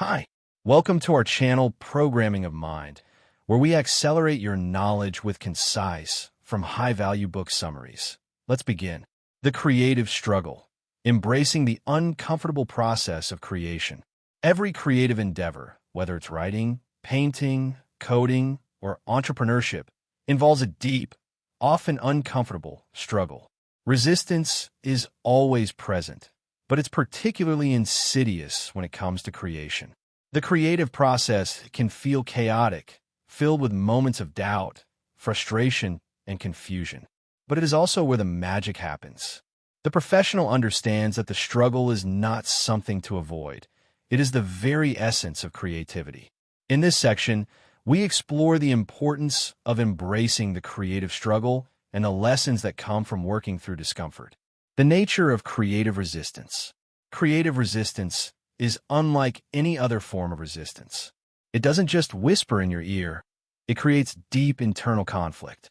Hi, welcome to our channel Programming of Mind, where we accelerate your knowledge with concise, from high-value book summaries. Let's begin. The creative struggle, embracing the uncomfortable process of creation. Every creative endeavor, whether it's writing, painting, coding, or entrepreneurship, involves a deep, often uncomfortable struggle. Resistance is always present, but it's particularly insidious when it comes to creation. The creative process can feel chaotic, filled with moments of doubt, frustration, and confusion. But it is also where the magic happens. The professional understands that the struggle is not something to avoid. It is the very essence of creativity. In this section, we explore the importance of embracing the creative struggle and the lessons that come from working through discomfort. The nature of creative resistance. Creative resistance is unlike any other form of resistance. It doesn't just whisper in your ear, it creates deep internal conflict.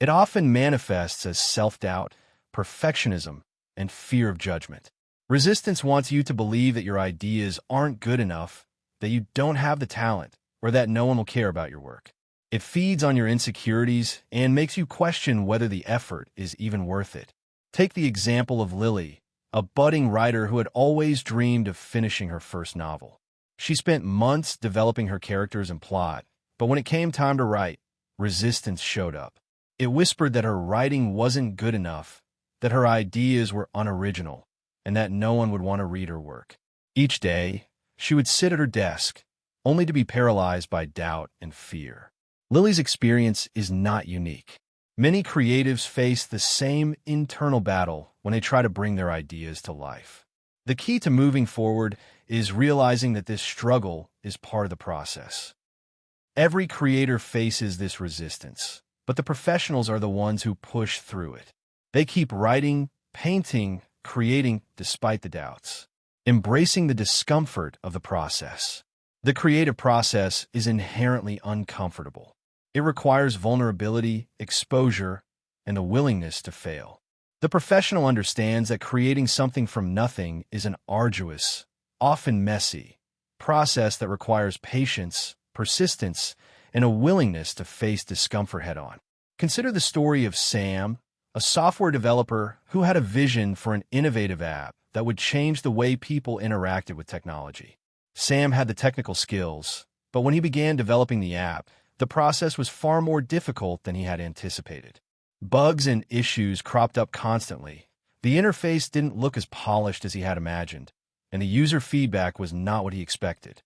It often manifests as self-doubt, perfectionism, and fear of judgment. Resistance wants you to believe that your ideas aren't good enough, that you don't have the talent, or that no one will care about your work. It feeds on your insecurities and makes you question whether the effort is even worth it. Take the example of Lily, a budding writer who had always dreamed of finishing her first novel. She spent months developing her characters and plot, but when it came time to write, resistance showed up. It whispered that her writing wasn't good enough, that her ideas were unoriginal, and that no one would want to read her work. Each day, she would sit at her desk, only to be paralyzed by doubt and fear. Lily's experience is not unique. Many creatives face the same internal battle when they try to bring their ideas to life. The key to moving forward is realizing that this struggle is part of the process. Every creator faces this resistance, but the professionals are the ones who push through it. They keep writing, painting, creating despite the doubts, embracing the discomfort of the process. The creative process is inherently uncomfortable. It requires vulnerability, exposure, and the willingness to fail. The professional understands that creating something from nothing is an arduous, often messy, process that requires patience, persistence, and a willingness to face discomfort head-on. Consider the story of Sam, a software developer who had a vision for an innovative app that would change the way people interacted with technology. Sam had the technical skills, but when he began developing the app, the process was far more difficult than he had anticipated. Bugs and issues cropped up constantly. The interface didn't look as polished as he had imagined, and the user feedback was not what he expected.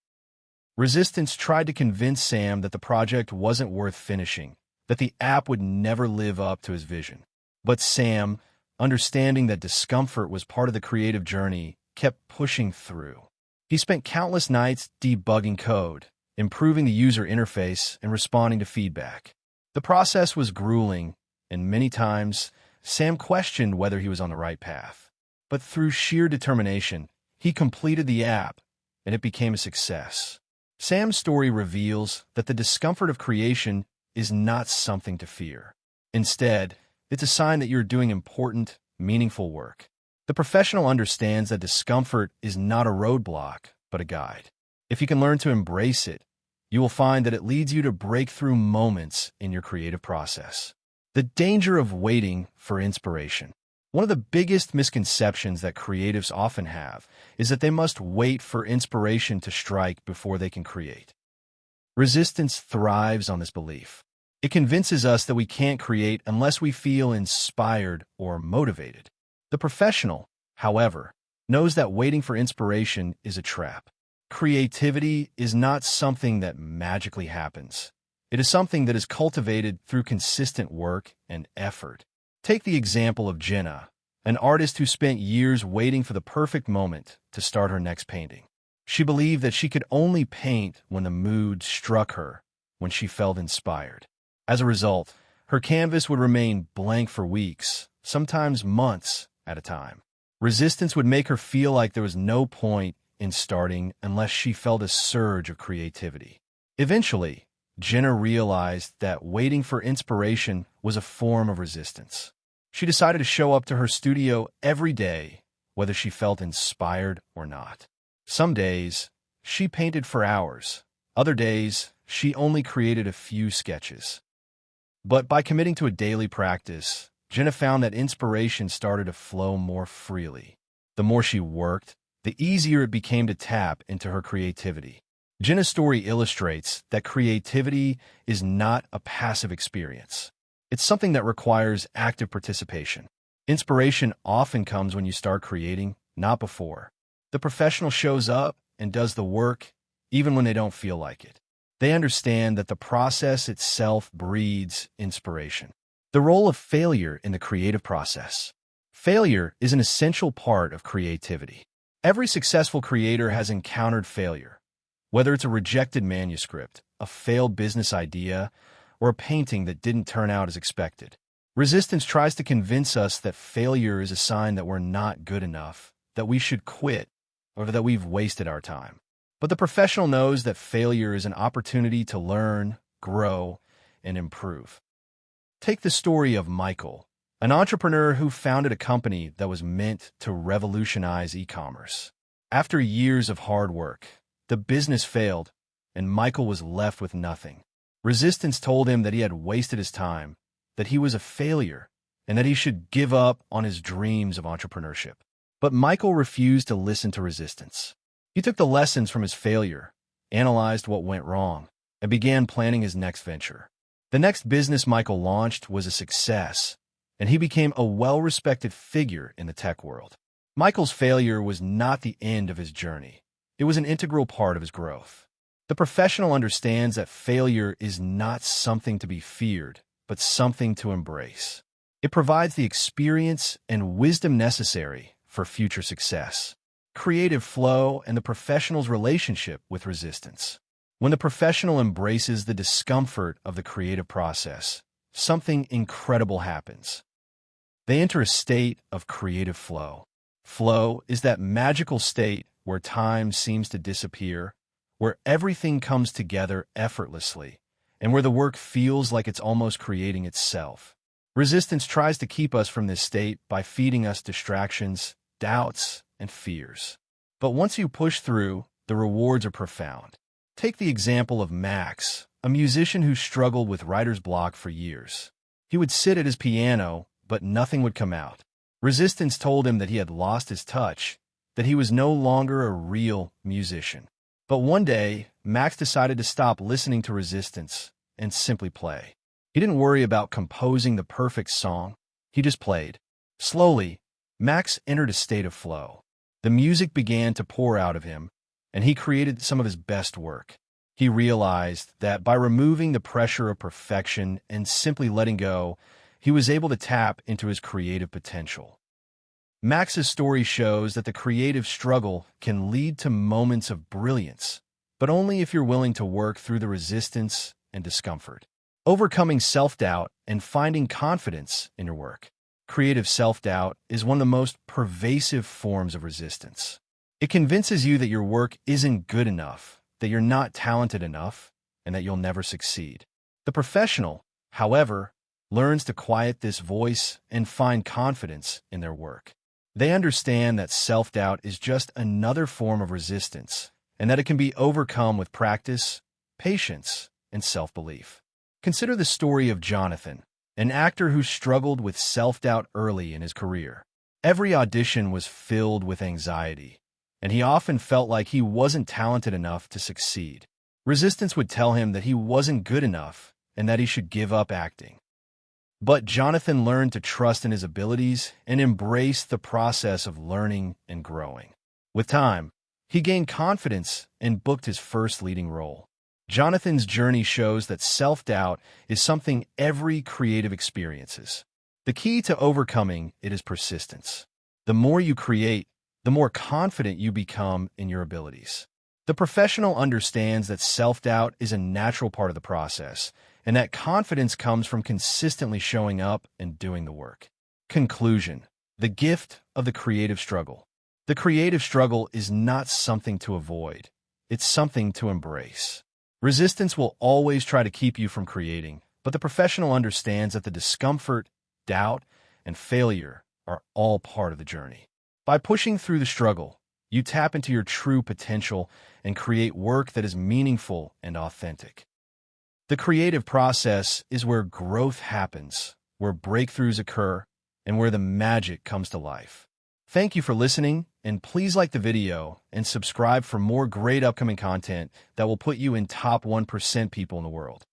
Resistance tried to convince Sam that the project wasn't worth finishing, that the app would never live up to his vision. But Sam, understanding that discomfort was part of the creative journey, kept pushing through. He spent countless nights debugging code, improving the user interface, and responding to feedback. The process was grueling, and many times, Sam questioned whether he was on the right path. But through sheer determination, he completed the app, and it became a success. Sam's story reveals that the discomfort of creation is not something to fear. Instead, it's a sign that you're doing important, meaningful work. The professional understands that discomfort is not a roadblock, but a guide. If you can learn to embrace it, you will find that it leads you to breakthrough moments in your creative process. The danger of waiting for inspiration. One of the biggest misconceptions that creatives often have is that they must wait for inspiration to strike before they can create. Resistance thrives on this belief. It convinces us that we can't create unless we feel inspired or motivated. The professional, however, knows that waiting for inspiration is a trap. Creativity is not something that magically happens. It is something that is cultivated through consistent work and effort. Take the example of Jenna, an artist who spent years waiting for the perfect moment to start her next painting. She believed that she could only paint when the mood struck her, when she felt inspired. As a result, her canvas would remain blank for weeks, sometimes months at a time. Resistance would make her feel like there was no point in starting unless she felt a surge of creativity. Eventually, Jenna realized that waiting for inspiration was a form of resistance. She decided to show up to her studio every day, whether she felt inspired or not. Some days, she painted for hours. Other days, she only created a few sketches. But by committing to a daily practice, Jenna found that inspiration started to flow more freely. The more she worked, the easier it became to tap into her creativity. Jenna's story illustrates that creativity is not a passive experience. It's something that requires active participation. Inspiration often comes when you start creating, not before. The professional shows up and does the work, even when they don't feel like it. They understand that the process itself breeds inspiration. The role of failure in the creative process. Failure is an essential part of creativity. Every successful creator has encountered failure, whether it's a rejected manuscript, a failed business idea, or a painting that didn't turn out as expected. Resistance tries to convince us that failure is a sign that we're not good enough, that we should quit, or that we've wasted our time. But the professional knows that failure is an opportunity to learn, grow, and improve. Take the story of Michael, an entrepreneur who founded a company that was meant to revolutionize e-commerce. After years of hard work, the business failed, and Michael was left with nothing. Resistance told him that he had wasted his time, that he was a failure, and that he should give up on his dreams of entrepreneurship. But Michael refused to listen to resistance. He took the lessons from his failure, analyzed what went wrong, and began planning his next venture. The next business Michael launched was a success, and he became a well-respected figure in the tech world. Michael's failure was not the end of his journey. It was an integral part of his growth. The professional understands that failure is not something to be feared, but something to embrace. It provides the experience and wisdom necessary for future success. Creative flow and the professional's relationship with resistance. When the professional embraces the discomfort of the creative process, something incredible happens. They enter a state of creative flow. Flow is that magical state where time seems to disappear, where everything comes together effortlessly, and where the work feels like it's almost creating itself. Resistance tries to keep us from this state by feeding us distractions, doubts, and fears. But once you push through, the rewards are profound. Take the example of Max, a musician who struggled with writer's block for years. He would sit at his piano, but nothing would come out. Resistance told him that he had lost his touch, that he was no longer a real musician. But one day, Max decided to stop listening to resistance and simply play. He didn't worry about composing the perfect song. He just played. Slowly, Max entered a state of flow. The music began to pour out of him, and he created some of his best work. He realized that by removing the pressure of perfection and simply letting go, he was able to tap into his creative potential. Max's story shows that the creative struggle can lead to moments of brilliance, but only if you're willing to work through the resistance and discomfort. Overcoming self-doubt and finding confidence in your work. Creative self-doubt is one of the most pervasive forms of resistance. It convinces you that your work isn't good enough, that you're not talented enough, and that you'll never succeed. The professional, however, learns to quiet this voice and find confidence in their work. They understand that self-doubt is just another form of resistance, and that it can be overcome with practice, patience, and self-belief. Consider the story of Jonathan, an actor who struggled with self-doubt early in his career. Every audition was filled with anxiety, and he often felt like he wasn't talented enough to succeed. Resistance would tell him that he wasn't good enough and that he should give up acting. But Jonathan learned to trust in his abilities and embrace the process of learning and growing. With time, he gained confidence and booked his first leading role. Jonathan's journey shows that self-doubt is something every creative experiences. The key to overcoming it is persistence. The more you create, the more confident you become in your abilities. The professional understands that self-doubt is a natural part of the process, and that confidence comes from consistently showing up and doing the work. Conclusion: the gift of the creative struggle. The creative struggle is not something to avoid. It's something to embrace. Resistance will always try to keep you from creating, but the professional understands that the discomfort, doubt, and failure are all part of the journey. By pushing through the struggle, You tap into your true potential and create work that is meaningful and authentic. The creative process is where growth happens, where breakthroughs occur, and where the magic comes to life. Thank you for listening, and please like the video and subscribe for more great upcoming content that will put you in top 1% people in the world.